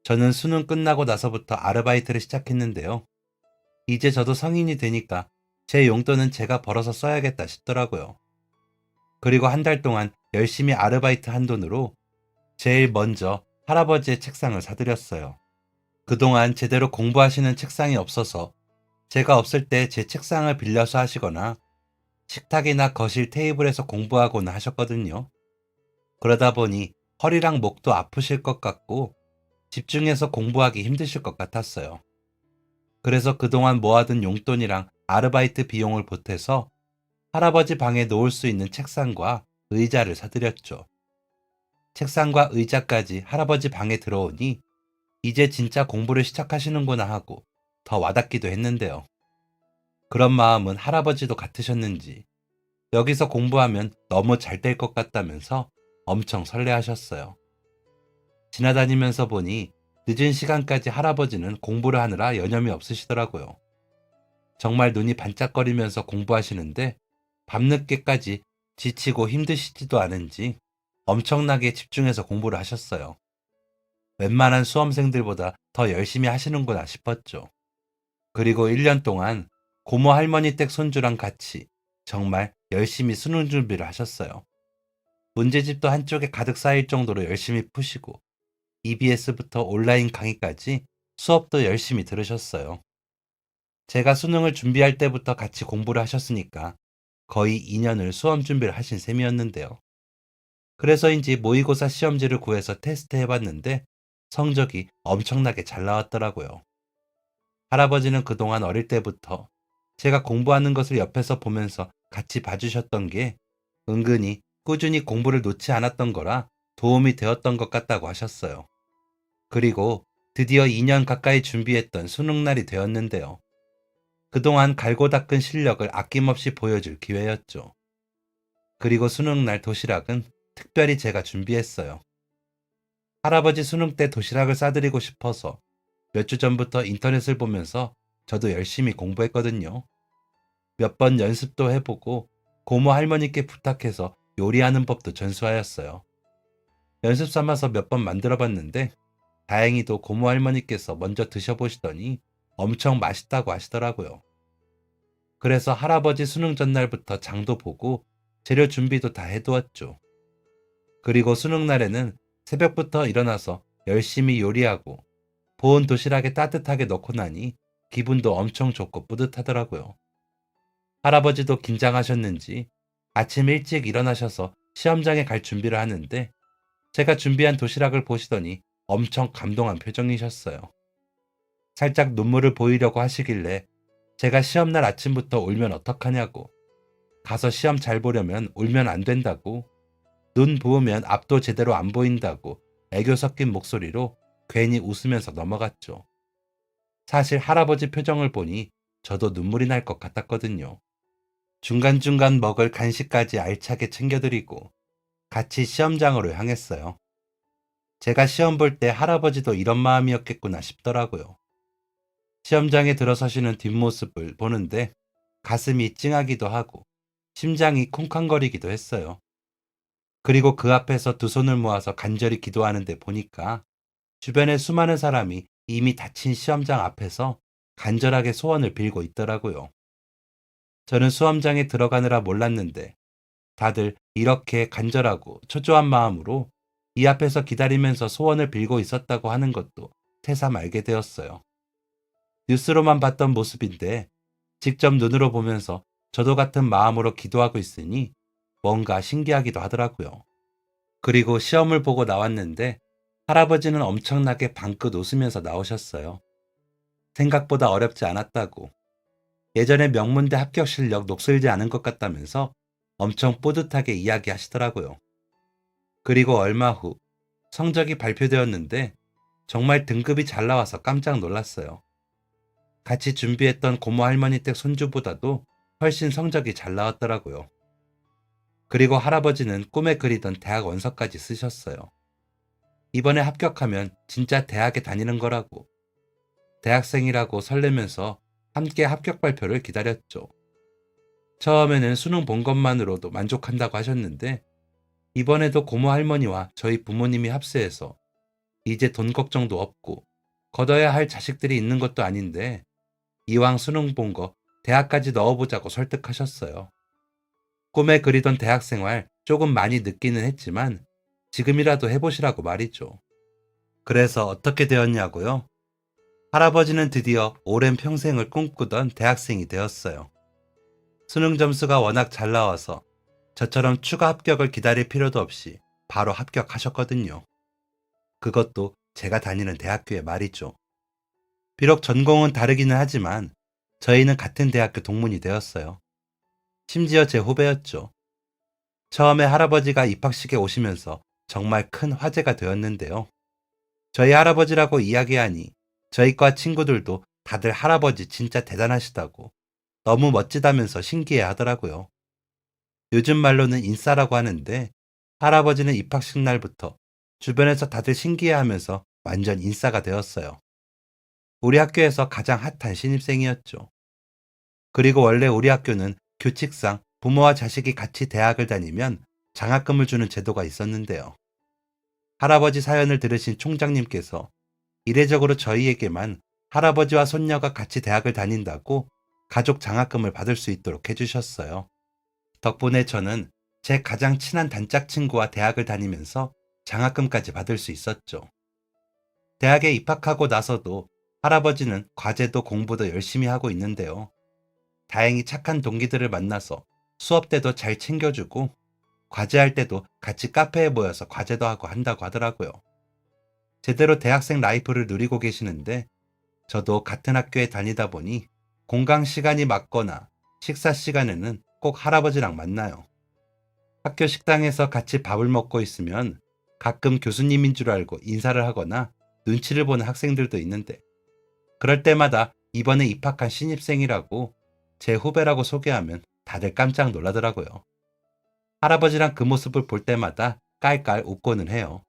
저는 수능 끝나고 나서부터 아르바이트를 시작했는데요. 이제 저도 성인이 되니까 제 용돈은 제가 벌어서 써야겠다 싶더라고요. 그리고 한 달 동안 열심히 아르바이트 한 돈으로 제일 먼저 할아버지의 책상을 사드렸어요. 그동안 제대로 공부하시는 책상이 없어서 제가 없을 때 제 책상을 빌려서 하시거나 식탁이나 거실 테이블에서 공부하거나 하셨거든요. 그러다 보니 허리랑 목도 아프실 것 같고 집중해서 공부하기 힘드실 것 같았어요. 그래서 그동안 모아둔 용돈이랑 아르바이트 비용을 보태서 할아버지 방에 놓을 수 있는 책상과 의자를 사드렸죠. 책상과 의자까지 할아버지 방에 들어오니 이제 진짜 공부를 시작하시는구나 하고 더 와닿기도 했는데요. 그런 마음은 할아버지도 같으셨는지 여기서 공부하면 너무 잘 될 것 같다면서 엄청 설레하셨어요. 지나다니면서 보니 늦은 시간까지 할아버지는 공부를 하느라 여념이 없으시더라고요. 정말 눈이 반짝거리면서 공부하시는데 밤늦게까지 지치고 힘드시지도 않은지 엄청나게 집중해서 공부를 하셨어요. 웬만한 수험생들보다 더 열심히 하시는구나 싶었죠. 그리고 1년 동안 고모 할머니 댁 손주랑 같이 정말 열심히 수능 준비를 하셨어요. 문제집도 한쪽에 가득 쌓일 정도로 열심히 푸시고 EBS부터 온라인 강의까지 수업도 열심히 들으셨어요. 제가 수능을 준비할 때부터 같이 공부를 하셨으니까 거의 2년을 수험 준비를 하신 셈이었는데요. 그래서인지 모의고사 시험지를 구해서 테스트 해봤는데 성적이 엄청나게 잘 나왔더라고요. 할아버지는 그동안 어릴 때부터 제가 공부하는 것을 옆에서 보면서 같이 봐주셨던 게 은근히 꾸준히 공부를 놓지 않았던 거라 도움이 되었던 것 같다고 하셨어요. 그리고 드디어 2년 가까이 준비했던 수능날이 되었는데요. 그동안 갈고 닦은 실력을 아낌없이 보여줄 기회였죠. 그리고 수능날 도시락은 특별히 제가 준비했어요. 할아버지 수능 때 도시락을 싸드리고 싶어서 몇 주 전부터 인터넷을 보면서 저도 열심히 공부했거든요. 몇 번 연습도 해보고 고모 할머니께 부탁해서 요리하는 법도 전수하였어요. 연습 삼아서 몇 번 만들어 봤는데 다행히도 고모 할머니께서 먼저 드셔보시더니 엄청 맛있다고 하시더라고요. 그래서 할아버지 수능 전날부터 장도 보고 재료 준비도 다 해두었죠. 그리고 수능 날에는 새벽부터 일어나서 열심히 요리하고 보온 도시락에 따뜻하게 넣고 나니 기분도 엄청 좋고 뿌듯하더라고요. 할아버지도 긴장하셨는지 아침 일찍 일어나셔서 시험장에 갈 준비를 하는데 제가 준비한 도시락을 보시더니 엄청 감동한 표정이셨어요. 살짝 눈물을 보이려고 하시길래 제가 시험날 아침부터 울면 어떡하냐고, 가서 시험 잘 보려면 울면 안 된다고, 눈 부으면 앞도 제대로 안 보인다고 애교 섞인 목소리로 괜히 웃으면서 넘어갔죠. 사실 할아버지 표정을 보니 저도 눈물이 날 것 같았거든요. 중간중간 먹을 간식까지 알차게 챙겨드리고 같이 시험장으로 향했어요. 제가 시험 볼 때 할아버지도 이런 마음이었겠구나 싶더라고요. 시험장에 들어서시는 뒷모습을 보는데 가슴이 찡하기도 하고 심장이 쿵쾅거리기도 했어요. 그리고 그 앞에서 두 손을 모아서 간절히 기도하는데 보니까 주변에 수많은 사람이 이미 닫힌 시험장 앞에서 간절하게 소원을 빌고 있더라고요. 저는 수험장에 들어가느라 몰랐는데 다들 이렇게 간절하고 초조한 마음으로 이 앞에서 기다리면서 소원을 빌고 있었다고 하는 것도 새삼 알게 되었어요. 뉴스로만 봤던 모습인데 직접 눈으로 보면서 저도 같은 마음으로 기도하고 있으니 뭔가 신기하기도 하더라고요. 그리고 시험을 보고 나왔는데 할아버지는 엄청나게 방긋 웃으면서 나오셨어요. 생각보다 어렵지 않았다고, 예전에 명문대 합격 실력 녹슬지 않은 것 같다면서 엄청 뿌듯하게 이야기하시더라고요. 그리고 얼마 후 성적이 발표되었는데 정말 등급이 잘 나와서 깜짝 놀랐어요. 같이 준비했던 고모 할머니 댁 손주보다도 훨씬 성적이 잘 나왔더라고요. 그리고 할아버지는 꿈에 그리던 대학 원서까지 쓰셨어요. 이번에 합격하면 진짜 대학에 다니는 거라고, 대학생이라고 설레면서 함께 합격 발표를 기다렸죠. 처음에는 수능 본 것만으로도 만족한다고 하셨는데 이번에도 고모 할머니와 저희 부모님이 합세해서 이제 돈 걱정도 없고 걷어야 할 자식들이 있는 것도 아닌데 이왕 수능 본 거 대학까지 넣어보자고 설득하셨어요. 꿈에 그리던 대학생활 조금 많이 늦기는 했지만 지금이라도 해보시라고 말이죠. 그래서 어떻게 되었냐고요? 할아버지는 드디어 오랜 평생을 꿈꾸던 대학생이 되었어요. 수능 점수가 워낙 잘 나와서 저처럼 추가 합격을 기다릴 필요도 없이 바로 합격하셨거든요. 그것도 제가 다니는 대학교에 말이죠. 비록 전공은 다르기는 하지만 저희는 같은 대학교 동문이 되었어요. 심지어 제 후배였죠. 처음에 할아버지가 입학식에 오시면서 정말 큰 화제가 되었는데요. 저희 할아버지라고 이야기하니 저희 과 친구들도 다들 할아버지 진짜 대단하시다고, 너무 멋지다면서 신기해 하더라고요. 요즘 말로는 인싸라고 하는데 할아버지는 입학식 날부터 주변에서 다들 신기해하면서 완전 인싸가 되었어요. 우리 학교에서 가장 핫한 신입생이었죠. 그리고 원래 우리 학교는 규칙상 부모와 자식이 같이 대학을 다니면 장학금을 주는 제도가 있었는데요. 할아버지 사연을 들으신 총장님께서 이례적으로 저희에게만 할아버지와 손녀가 같이 대학을 다닌다고 가족 장학금을 받을 수 있도록 해주셨어요. 덕분에 저는 제 가장 친한 단짝 친구와 대학을 다니면서 장학금까지 받을 수 있었죠. 대학에 입학하고 나서도 할아버지는 과제도 공부도 열심히 하고 있는데요. 다행히 착한 동기들을 만나서 수업 때도 잘 챙겨주고 과제할 때도 같이 카페에 모여서 과제도 하고 한다고 하더라고요. 제대로 대학생 라이프를 누리고 계시는데 저도 같은 학교에 다니다 보니 공강 시간이 맞거나 식사 시간에는 꼭 할아버지랑 만나요. 학교 식당에서 같이 밥을 먹고 있으면 가끔 교수님인 줄 알고 인사를 하거나 눈치를 보는 학생들도 있는데 그럴 때마다 이번에 입학한 신입생이라고 제 후배라고 소개하면 다들 깜짝 놀라더라고요. 할아버지랑 그 모습을 볼 때마다 깔깔 웃고는 해요.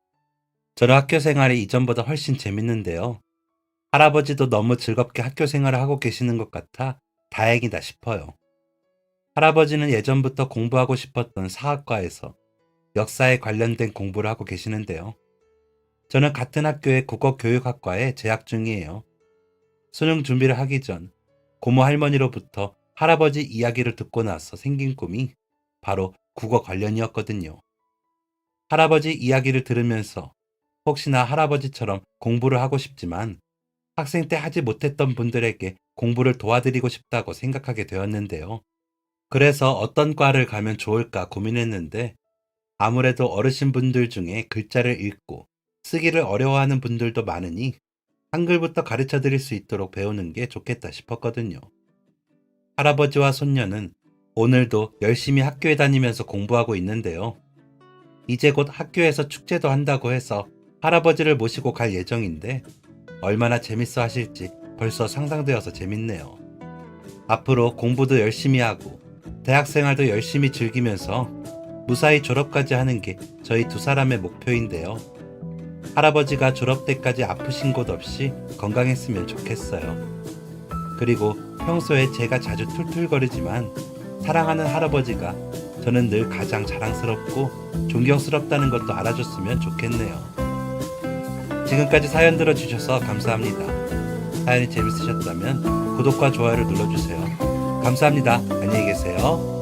저는 학교 생활이 이전보다 훨씬 재밌는데요. 할아버지도 너무 즐겁게 학교 생활을 하고 계시는 것 같아 다행이다 싶어요. 할아버지는 예전부터 공부하고 싶었던 사학과에서 역사에 관련된 공부를 하고 계시는데요. 저는 같은 학교의 국어교육학과에 재학 중이에요. 수능 준비를 하기 전 고모 할머니로부터 할아버지 이야기를 듣고 나서 생긴 꿈이 바로 국어 관련이었거든요. 할아버지 이야기를 들으면서 혹시나 할아버지처럼 공부를 하고 싶지만 학생 때 하지 못했던 분들에게 공부를 도와드리고 싶다고 생각하게 되었는데요. 그래서 어떤 과를 가면 좋을까 고민했는데 아무래도 어르신분들 중에 글자를 읽고 쓰기를 어려워하는 분들도 많으니 한글부터 가르쳐 드릴 수 있도록 배우는 게 좋겠다 싶었거든요. 할아버지와 손녀는 오늘도 열심히 학교에 다니면서 공부하고 있는데요. 이제 곧 학교에서 축제도 한다고 해서 할아버지를 모시고 갈 예정인데 얼마나 재밌어 하실지 벌써 상상되어서 재밌네요. 앞으로 공부도 열심히 하고 대학 생활도 열심히 즐기면서 무사히 졸업까지 하는 게 저희 두 사람의 목표인데요. 할아버지가 졸업 때까지 아프신 곳 없이 건강했으면 좋겠어요. 그리고 평소에 제가 자주 툴툴거리지만 사랑하는 할아버지가 저는 늘 가장 자랑스럽고 존경스럽다는 것도 알아줬으면 좋겠네요. 지금까지 사연 들어주셔서 감사합니다. 사연이 재밌으셨다면 구독과 좋아요를 눌러주세요. 감사합니다. 안녕히 계세요.